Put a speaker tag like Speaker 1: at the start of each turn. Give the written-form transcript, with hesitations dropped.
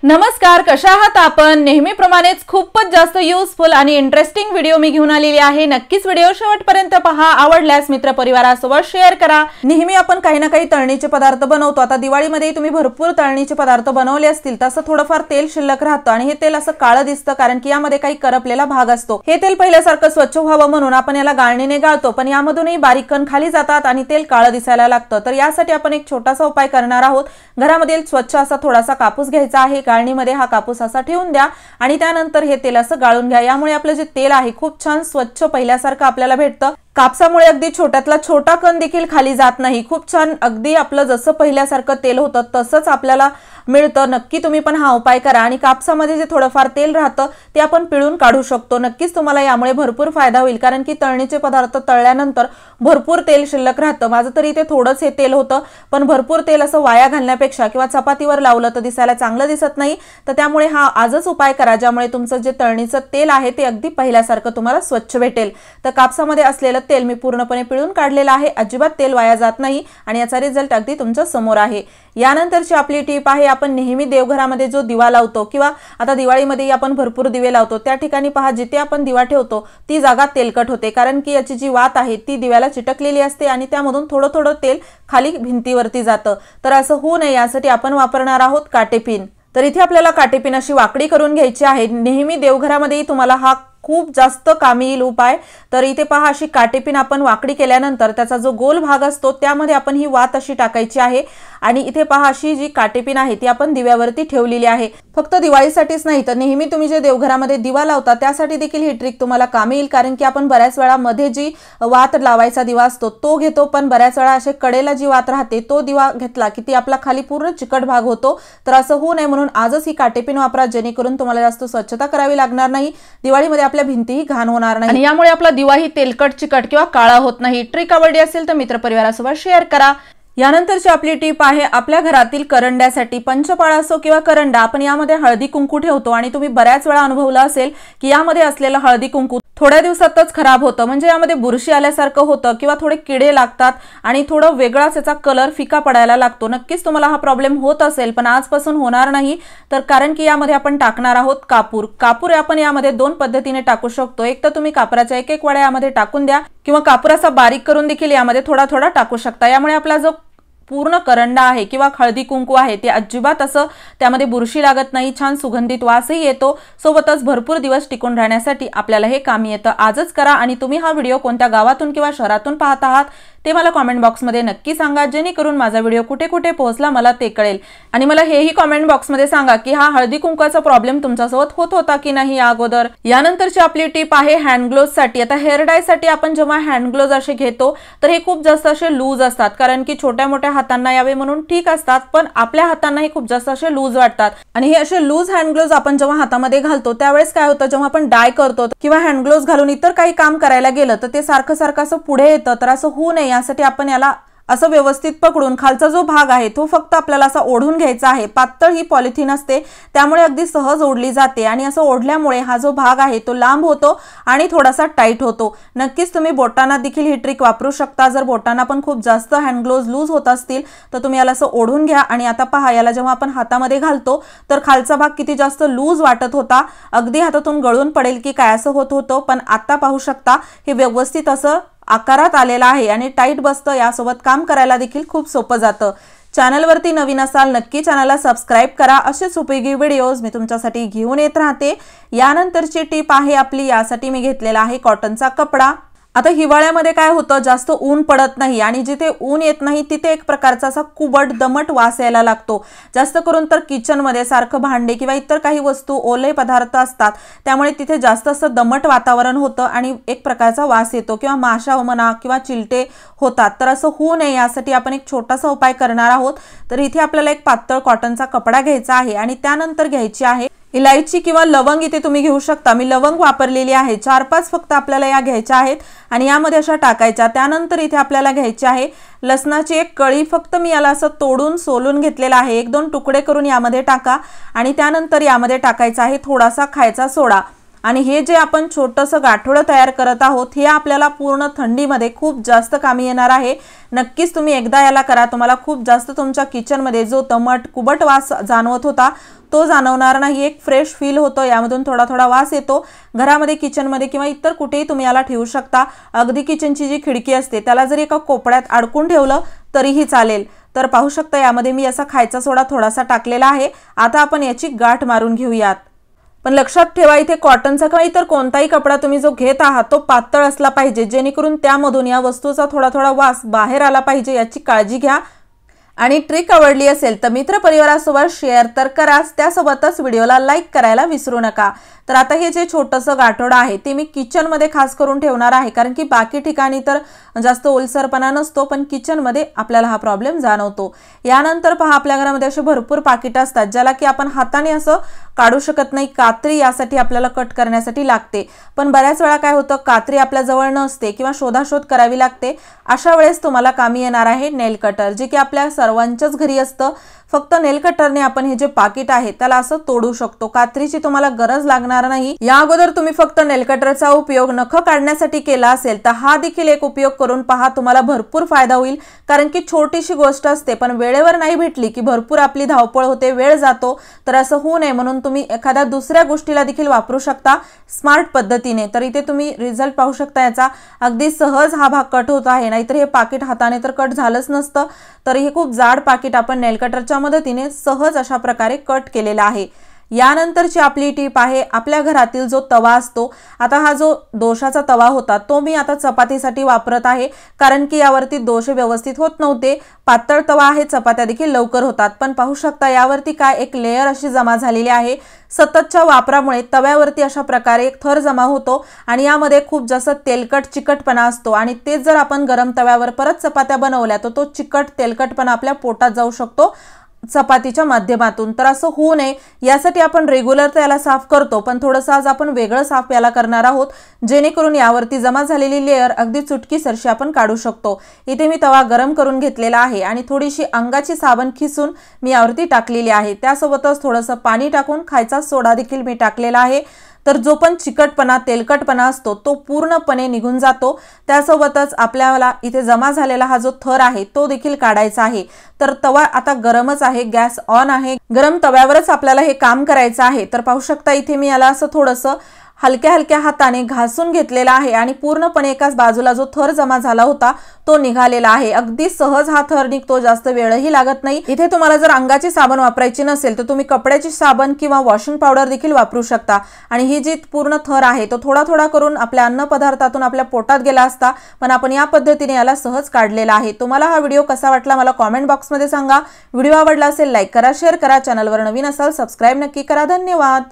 Speaker 1: नमस्कार, कशा आहात आपण? नेहमीप्रमाणेच खूपच जास्त युजफुल आणि इंटरेस्टिंग व्हिडिओ मी घेऊन आलेली आहे। नक्कीच व्हिडिओ शेवटपर्यंत पहा। आवडल्यास मित्रपरिवारासोबत शेअर करा। नेहमी आपण काही ना काही तळणीचे पदार्थ बनवतो। आता दिवाळीमध्ये तुम्ही भरपूर तळणीचे पदार्थ बनवले असतील, तसं थोडंफार तेल शिल्लक राहतं आणि हे तेल असं काळं दिसतं कारण की यामध्ये काही करपलेला भाग असतो। हे तेल पहिल्यासारखं स्वच्छ व्हावं म्हणून आपण याला गाळणीने गाळतो, पण यामधूनही बारीक कण खाली जातात आणि तेल काळं दिसायला लागतं। तर यासाठी आपण एक छोटासा उपाय करणार आहोत। घरामध्ये स्वच्छ असा थोडासा कापूस घ्यायचा आहे। गाळणीमध्ये हा कापूस असा ठेवून द्या आणि त्यानंतर हे तेल असं गाळून घ्या। यामुळे आपलं जे तेल आहे खूप छान स्वच्छ पहिल्यासारखं आपल्याला भेटतं। कापसामुळे अगदी छोट्यातला छोटा कण देखील खाली जात नाही। खूप छान अगदी आपलं जसं पहिल्यासारखं तेल होतं तसंच आपल्याला मिळतं। नक्की तुम्ही पण हा उपाय करा आणि कापसामध्ये जे थोडंफार तेल राहतं ते आपण पिळून काढू शकतो। नक्कीच तुम्हाला यामुळे भरपूर फायदा होईल, कारण की तळणीचे पदार्थ तळल्यानंतर भरपूर तेल शिल्लक राहतं। माझं तरी इथे थोडंच हे तेल होतं, पण भरपूर तेल असं वाया घालण्यापेक्षा किंवा चपातीवर लावलं तर दिसायला चांगलं दिसत नाही। तर त्यामुळे हा आजच उपाय करा, ज्यामुळे तुमचं जे तळणीचं तेल आहे ते अगदी पहिल्यासारखं तुम्हाला स्वच्छ भेटेल। तर कापसामध्ये असलेलं तेल मी पूर्णपणे पिळून काढलेलं आहे। अजिबात तेल वाया जात नाही आणि याचा रिझल्ट अगदी तुमच्या समोर आहे। यानंतरची आपली टिप आहे, आपण नेहमी देवघरामध्ये जो दिवा लावतो किंवा आता दिवाळीमध्ये आपण भरपूर दिवे लावतो, त्या ठिकाणी पहा जिथे आपण दिवा ठेवतो ती जागा तेलकट होते, कारण की याची जी वात आहे ती दिव्याला चिटकलेली असते आणि त्यामधून थोडं थोडं तेल खाली भिंतीवरती जातं। तर असं होऊ नये यासाठी आपण वापरणार आहोत काटेपिन। तर इथे आपल्याला काटेपिन अशी वाकडी करून घ्यायची आहे। नेहमी देवघरामध्ये तुम्हाला हा खूप जास्त कामी येईल उपाय। तर इथे पहा अशी काटेपिन आपण वाकडी केल्यानंतर त्याचा जो गोल भाग असतो त्यामध्ये आपण ही वात अशी टाकायची आहे आणि इथे पहा अशी जी काटेपिन आहे ती आपण दिव्यावरती ठेवलेली आहे। फक्त दिवाळीसाठीच नाही तर नेहमी तुम्ही जे देवघरामध्ये दिवा लावता त्यासाठी देखील ही ट्रिक तुम्हाला कामी येईल, कारण की आपण बऱ्याच वेळा मध्ये जी वात लावायचा दिवा असतो तो घेतो, पण बऱ्याच वेळा असे कडेला जी वात राहते तो दिवा घेतला की ती आपला खाली पूर्ण चिकट भाग होतो। तर असं होऊ नये म्हणून आजच ही काटेपिन वापरा, जेणेकरून तुम्हाला जास्त स्वच्छता करावी लागणार नाही, दिवाळीमध्ये आपल्या भिंतीही घाण होणार नाही आणि यामुळे आपला दिवाही तेलकट चिकट किंवा काळा होत नाही। ट्रिक आवडली असेल तर मित्रपरिवारासोबत शेअर करा। यानंतरची आपली टिप आहे, आपल्या घरातील करंड्यासाठी पंचपाळा असो किंवा करंडा आपण यामध्ये हळदी कुंकू ठेवतो आणि तुम्ही बऱ्याच वेळा अनुभवलं असेल की यामध्ये असलेलं हळदी कुंकू थोड्या दिवसातच खराब होतं, म्हणजे यामध्ये बुरशी आल्यासारखं होतं किंवा थोडे किडे लागतात आणि थोडं वेगळाच याचा कलर फिका पडायला लागतो। नक्कीच तुम्हाला हा प्रॉब्लेम होत असेल, पण आजपासून होणार नाही। तर कारण की यामध्ये आपण टाकणार आहोत कापूर। कापूर आपण यामध्ये दोन पद्धतीने टाकू शकतो। एक तर तुम्ही कापराच्या एक वड्या यामध्ये टाकून द्या किंवा कापूर असा बारीक करून देखील यामध्ये थोडा थोडा टाकू शकता। यामुळे आपला जो पूर्ण करंडा आहे किंवा हळदी कुंकू आहे ते अजिबात असं त्यामध्ये बुरशी लागत नाही, छान सुगंधित वासही येतो, सोबतच भरपूर दिवस टिकून राहण्यासाठी आपल्याला हे कामी येतं। आजच करा आणि तुम्ही हा व्हिडिओ कोणत्या गावातून किंवा शहरातून पाहत आहात ते मला कमेंट बॉक्समध्ये नक्की सांगा, जेणेकरून माझा व्हिडिओ कुठे कुठे पोहोचला मला ते कळेल। आणि मला हेही कमेंट बॉक्समध्ये सांगा की हा हळदी कुंकवाचा प्रॉब्लेम तुमच्यासोबत होत होता की नाही या अगोदर। यानंतरची आपली टिप आहे हँड ग्लोव्ज साठी। आता हेअर डाय साठी आपण जेव्हा हँड ग्लोव्ज असे घेतो तर हे खूप जास्त असे लूज असतात, कारण की छोट्या मोठ्या हातांना यावे म्हणून ठीक असतात, पण आपल्या हातांनाही खूप जास्त असे लूज वाटतात आणि हे असे लूज हँड ग्लोव्ज आपण जेव्हा हातामध्ये घालतो त्यावेळेस काय होतं, जेव्हा आपण डाय करतो किंवा हँड ग्लोव्ज घालून इतर काही काम करायला गेलं तर ते सारखं सारखं असं पुढे येतं। तर असं होऊ नये यासाठी आपण याला असं व्यवस्थित पकडून खालचा जो भाग आहे तो फक्त आपल्याला असा ओढून घ्यायचा आहे। पातळ ही पॉलिथिन असते त्यामुळे अगदी सहज ओढली जाते आणि असं ओढल्यामुळे हा जो भाग आहे तो लांब होतो आणि थोडासा टाईट होतो। नक्कीच तुम्ही बोटांना देखील ही ट्रिक वापरू शकता। जर बोटांना पण खूप जास्त हँड ग्लोव्ज लूज होत असतील तर तुम्ही याला असं ओढून घ्या आणि आता पहा याला जेव्हा आपण हातामध्ये घालतो तर खालचा भाग किती जास्त लूज वाटत होता, अगदी हातातून गळून पडेल की काय असं होत होतं, पण आता पाहू शकता हे व्यवस्थित असं आकारात आलेला आहे आणि टाईट बसतं। यासोबत काम करायला देखील खूप सोपं जातं। चॅनलवरती नवीन असाल नक्की चॅनलला सबस्क्राइब करा, असेच उपयोगी व्हिडिओज मी तुमच्यासाठी घेऊन येत राहते। यानंतरची टिप आहे आपली, यासाठी मी घेतलेला आहे कॉटनचा कपडा। आता हिवाळ्यामध्ये काय होतं, जास्त ऊन पडत नाही आणि जिथे ऊन येत नाही तिथे एक प्रकारचा असा कुबट दमट वास यायला लागतो। जास्त करून तर किचनमध्ये सारखं भांडे किंवा इतर काही वस्तू ओले पदार्थ असतात, त्यामुळे तिथे जास्त असं दमट वातावरण होतं आणि एक प्रकारचा वास येतो किंवा माशा म्हणा किंवा चिलटे होतात। तर असं होऊ नये यासाठी आपण एक छोटासा उपाय करणार आहोत। तर इथे आपल्याला एक पातळ कॉटनचा कपडा घ्यायचा आहे आणि त्यानंतर घ्यायची आहे इलायची किंवा लवंग। इथे तुम्ही घेऊ शकता, मी लवंग वापरलेली आहे, 4-5 फक्त आपल्याला या घ्यायच्या आहेत आणि यामध्ये अशा टाकायच्या। त्यानंतर इथे आपल्याला घ्यायची आहे लसणाची एक कळी, फक्त मी याला असं तोडून सोलून घेतलेला आहे। 1-2 तुकडे करून यामध्ये टाका आणि त्यानंतर यामध्ये टाकायचा आहे थोडासा खायचा सोडा आणि हे जे आपण छोटंसं गाठोडं तयार करत आहोत हे आपल्याला पूर्ण थंडीमध्ये खूप जास्त कामी येणार आहे। नक्कीच तुम्ही एकदा याला करा, तुम्हाला खूप जास्त तुमच्या किचनमध्ये जो दमट कुबट वास जाणवत होता तो जाणवणार नाही, एक फ्रेश फील होतो, यामधून थोडा थोडा वास येतो। घरामध्ये किचनमध्ये किंवा इतर कुठेही तुम्ही याला ठेवू शकता। अगदी किचनची जी खिडकी असते त्याला जरी एका कोपऱ्यात अडकून ठेवलं तरीही चालेल। तर पाहू शकता यामध्ये मी असा खायचा सोडा थोडासा टाकलेला आहे। आता आपण याची गाठ मारून घेऊयात। पण लक्षात ठेवा, इथे कॉटनचा किंवा इतर कोणताही कपडा तुम्ही जो घेत आहात तो पातळ असला पाहिजे, जेणेकरून त्यामधून या वस्तूचा थोडा थोडा वास बाहेर आला पाहिजे, याची काळजी घ्या। आणि ट्रिक आवडली असेल तर मित्र परिवारासोबत शेअर तर कराच, त्यासोबतच व्हिडिओला लाईक करायला विसरू नका। तर आता हे जे छोटंसं गाठोडं आहे ते मी किचनमध्ये खास करून ठेवणार आहे, कारण की बाकी ठिकाणी तर जास्त ओलसरपणा नसतो, पण किचनमध्ये आपल्याला हा प्रॉब्लेम जाणवतो। यानंतर पहा, आपल्या घरामध्ये असे भरपूर पाकिट असतात ज्याला की आपण हाताने असं काढू शकत नाही, कात्री यासाठी आपल्याला कट करण्यासाठी लागते। पण बऱ्याच वेळा काय होतं, कात्री आपल्या जवळ नसते किंवा शोधाशोध करावी लागते। अशा वेळेस तुम्हाला कामी येणार आहे नेल कटर, जे की आपल्या सर्वांच्याच घरी असतं। फक्त नेल कटरने आपण हे जे पाकिट आहे त्याला असं तोडू शकतो, कात्रीची तुम्हाला गरज लागणार नाही। या अगोदर तुम्ही फक्त नेल कटरचा उपयोग नख काढण्यासाठी केला असेल तर हा देखील एक उपयोग करून पहा, तुम्हाला भरपूर फायदा होईल। कारण की छोटीशी गोष्ट असते पण वेळेवर नाही भेटली की भरपूर आपली धावपळ होते, वेळ जातो। तर असं होऊ नये म्हणून तुम्ही एखाद्या दुसऱ्या गोष्टीला देखील वापरू शकता स्मार्ट पद्धतीने। तर इथे तुम्ही रिझल्ट पाहू शकता याचा, अगदी सहज हा भाग कट होत आहे, नाहीतर हे पाकिट हाताने तर कट झालंच नसतं। तर हे खूप जाड पाकिट आपण नेल कटरच्या मदतीने सहज अशा प्रकारे कट केलेला आहे। यानंतरची आपली टीप आहे, आपल्या घरातील जो तवा असतो, आता हा जो दोशाचा तवा होता तो मी आता चपातीसाठी वापरत आहे, कारण की यावरती दोशे व्यवस्थित होत नव्हते। पातळ तवा आहे, चपात्या देखील लवकर होतात। पण पाहू शकता यावरती काय एक लेयर अशी जमा झालेली आहे। सततच्या वापरामुळे तव्यावरती अशा प्रकारे एक थर जमा होतो आणि यामध्ये खूप जास्त तेलकट चिकटपणा असतो, आणि तेच जर आपण गरम तव्यावर परत चपात्या बनवल्या तर तो चिकट तेलकटपणा आपल्या पोटात जाऊ शकतो चपातीच्या माध्यमातून। तर असं होऊ नये यासाठी आपण रेग्युलर त्याला साफ करतो, पण थोडंसं आज आपण वेगळं साफ याला करणार आहोत, जेणेकरून यावरती जमा झालेली लेयर अगदी चुटकीसरशी आपण काढू शकतो। इथे मी तवा गरम करून घेतलेला आहे आणि थोडीशी अंगाची साबण खिसून मी यावरती टाकलेली आहे। त्यासोबतच थोडंसं पाणी टाकून खायचा सोडा देखील मी टाकलेला आहे। तर जो पण चिकटपणा तेलकटपणा असतो तो पूर्णपणे निघून जातो। त्यासोबतच आपल्याला इथे जमा झालेला हा जो थर आहे तो देखील काढायचा आहे। तर तवा आता गरमच आहे, गॅस ऑन आहे, गरम तव्यावरच आपल्याला हे काम करायचं आहे। तर पाहू शकता इथे मी याला असं थोडंसं हलक्या हलक्या हाताने घासून घेतलेला आहे आणि पूर्णपणे एकाच बाजूला जो थर जमा झाला होता तो निघालेला आहे। अगदी सहज हा थर निघतो, जास्त वेळही लागत नाही। इथे तुम्हाला जर अंगाची साबण वापरायची नसेल तर तुम्ही कपड्याची साबण किंवा वॉशिंग पावडर देखील वापरू शकता। आणि ही जी पूर्ण थर आहे तो थोडा थोडा करून आपल्या अन्न पदार्थातून आपल्या पोटात गेला असता, पण आपण या पद्धतीने याला सहज काढलेला आहे। तुम्हाला हा व्हिडिओ कसा वाटला मला कमेंट बॉक्समध्ये सांगा। व्हिडिओ आवडला असेल लाईक करा, शेअर करा, चॅनलवर नवीन असाल सबस्क्राइब नक्की करा। धन्यवाद।